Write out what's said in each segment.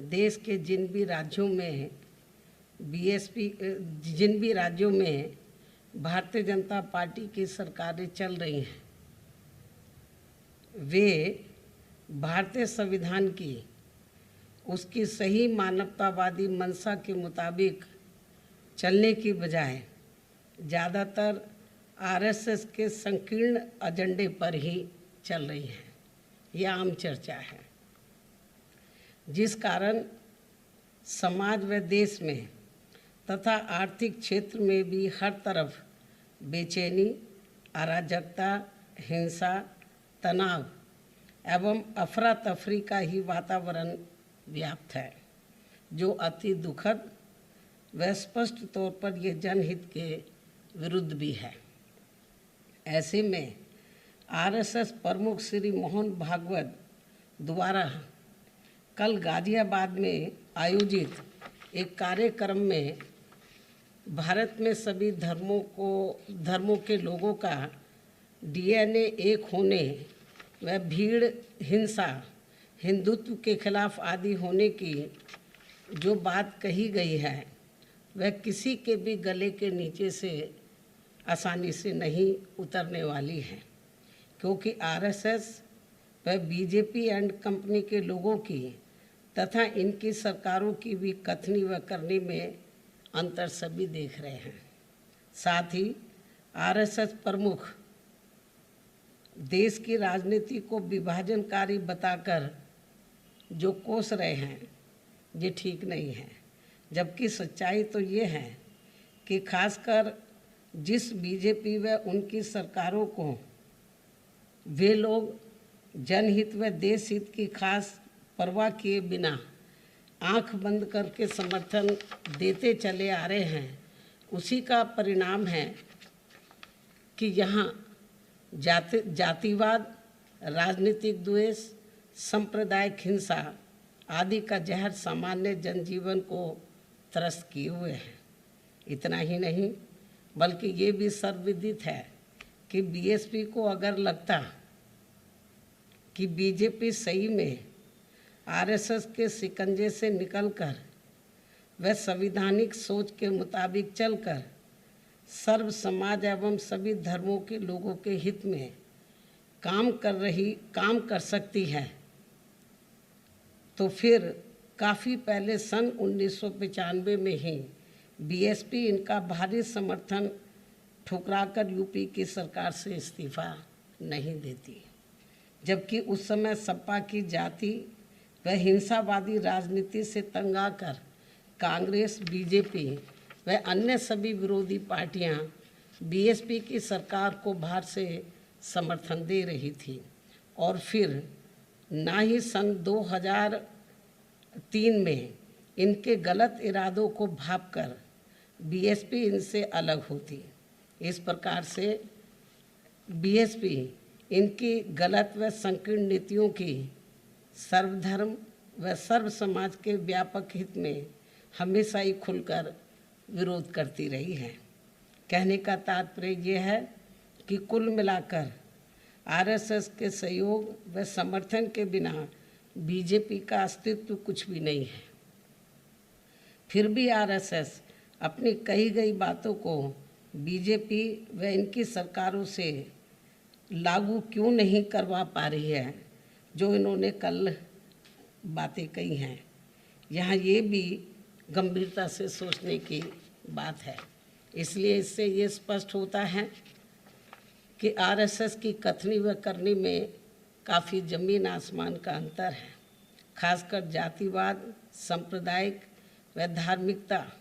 देश के जिन भी राज्यों में भारतीय जनता पार्टी की सरकारें चल रही हैं, वे भारतीय संविधान की उसकी सही मानवतावादी मंशा के मुताबिक चलने की बजाय ज़्यादातर आरएसएस के संकीर्ण एजेंडे पर ही चल रही हैं। यह आम चर्चा है, जिस कारण समाज व देश में तथा आर्थिक क्षेत्र में भी हर तरफ बेचैनी, अराजकता, हिंसा, तनाव एवं अफरा तफरी का ही वातावरण व्याप्त है, जो अति दुखद व स्पष्ट तौर पर यह जनहित के विरुद्ध भी है। ऐसे में आरएसएस प्रमुख श्री मोहन भागवत द्वारा कल गाजियाबाद में आयोजित एक कार्यक्रम में भारत में सभी धर्मों के लोगों का डीएनए एक होने व भीड़, हिंसा, हिंदुत्व के खिलाफ आदि होने की जो बात कही गई है, वह किसी के भी गले के नीचे से आसानी से नहीं उतरने वाली है, क्योंकि आरएसएस व बीजेपी एंड कंपनी के लोगों की तथा इनकी सरकारों की भी कथनी व करनी में अंतर सभी देख रहे हैं। साथ ही आरएसएस प्रमुख देश की राजनीति को विभाजनकारी बताकर जो कोस रहे हैं, ये ठीक नहीं है। जबकि सच्चाई तो ये है कि खासकर जिस बीजेपी व उनकी सरकारों को वे लोग जनहित व देश हित की खास परवाह किए बिना आंख बंद करके समर्थन देते चले आ रहे हैं, उसी का परिणाम है कि यहाँ जातिवाद, राजनीतिक द्वेष, सांप्रदायिक हिंसा आदि का जहर सामान्य जनजीवन को त्रस्त किए हुए हैं। इतना ही नहीं, बल्कि ये भी सर्वविदित है कि बीएसपी को अगर लगता कि बीजेपी सही में आरएसएस के शिकंजे से निकलकर वह संवैधानिक सोच के मुताबिक चलकर सर्व समाज एवं सभी धर्मों के लोगों के हित में काम कर सकती है, तो फिर काफ़ी पहले सन 1995 में ही बीएसपी इनका भारी समर्थन ठुकराकर यूपी की सरकार से इस्तीफा नहीं देती। जबकि उस समय सपा की जाति व हिंसावादी राजनीति से तंग आकर कांग्रेस, बीजेपी व अन्य सभी विरोधी पार्टियां बीएसपी की सरकार को बाहर से समर्थन दे रही थी। और फिर ना ही सन 2003 में इनके गलत इरादों को भांपकर बीएसपी इनसे अलग होती। इस प्रकार से बीएसपी इनकी गलत व संकीर्ण नीतियों की सर्वधर्म व सर्व समाज के व्यापक हित में हमेशा ही खुलकर विरोध करती रही है। कहने का तात्पर्य यह है कि कुल मिलाकर आरएसएस के सहयोग व समर्थन के बिना बीजेपी का अस्तित्व कुछ भी नहीं है। फिर भी आरएसएस अपनी कही गई बातों को बीजेपी व इनकी सरकारों से लागू क्यों नहीं करवा पा रही है, जो इन्होंने कल बातें कही हैं। यहाँ ये भी गंभीरता से सोचने की बात है। इसलिए इससे ये स्पष्ट होता है कि आरएसएस की कथनी व करनी में काफ़ी ज़मीन आसमान का अंतर है। खासकर जातिवाद, सांप्रदायिक व धार्मिकता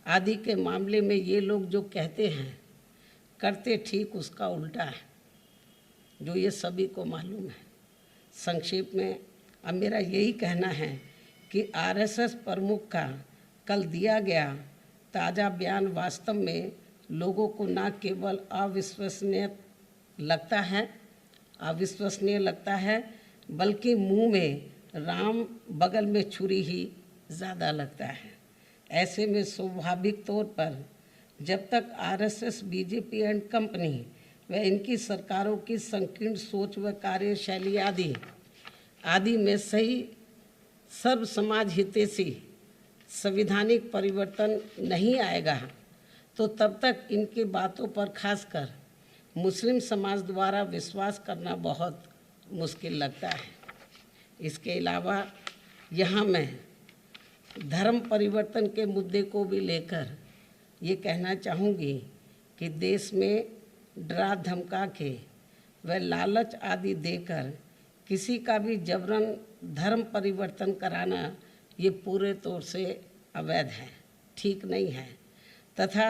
आदि के मामले में ये लोग जो कहते हैं, करते ठीक उसका उल्टा है, जो ये सभी को मालूम है। संक्षेप में अब मेरा यही कहना है कि आरएसएस प्रमुख का कल दिया गया ताज़ा बयान वास्तव में लोगों को न केवल अविश्वसनीय लगता है, बल्कि मुंह में राम बगल में छुरी ही ज़्यादा लगता है। ऐसे में स्वाभाविक तौर पर जब तक आरएसएस, बीजेपी एंड कंपनी व इनकी सरकारों की संकीर्ण सोच व कार्यशैली आदि में सही सर्व समाज हितैषी संवैधानिक परिवर्तन नहीं आएगा तो तब तक इनकी बातों पर खासकर मुस्लिम समाज द्वारा विश्वास करना बहुत मुश्किल लगता है। इसके अलावा यहाँ मैं धर्म परिवर्तन के मुद्दे को भी लेकर ये कहना चाहूँगी कि देश में डरा धमका के व लालच आदि देकर किसी का भी जबरन धर्म परिवर्तन कराना ये पूरे तौर से अवैध है, ठीक नहीं है तथा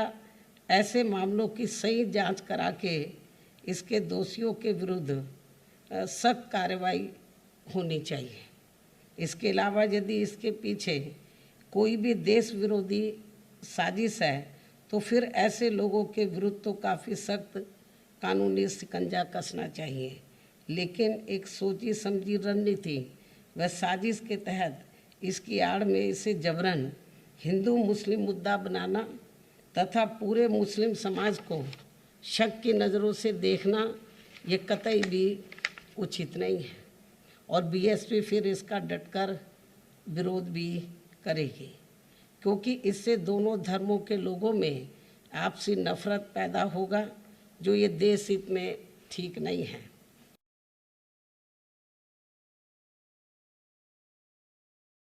ऐसे मामलों की सही जांच करा के इसके दोषियों के विरुद्ध सख्त कार्रवाई होनी चाहिए। इसके अलावा यदि इसके पीछे कोई भी देश विरोधी साजिश है तो फिर ऐसे लोगों के विरुद्ध तो काफ़ी सख्त कानूनी शिकंजा कसना चाहिए, लेकिन एक सोची समझी रणनीति व साजिश के तहत इसकी आड़ में इसे जबरन हिंदू मुस्लिम मुद्दा बनाना तथा पूरे मुस्लिम समाज को शक की नज़रों से देखना ये कतई भी उचित नहीं है और बीएसपी फिर इसका डटकर विरोध भी करेगी, क्योंकि इससे दोनों धर्मों के लोगों में आपसी नफरत पैदा होगा जो ये देश हित में ठीक नहीं है।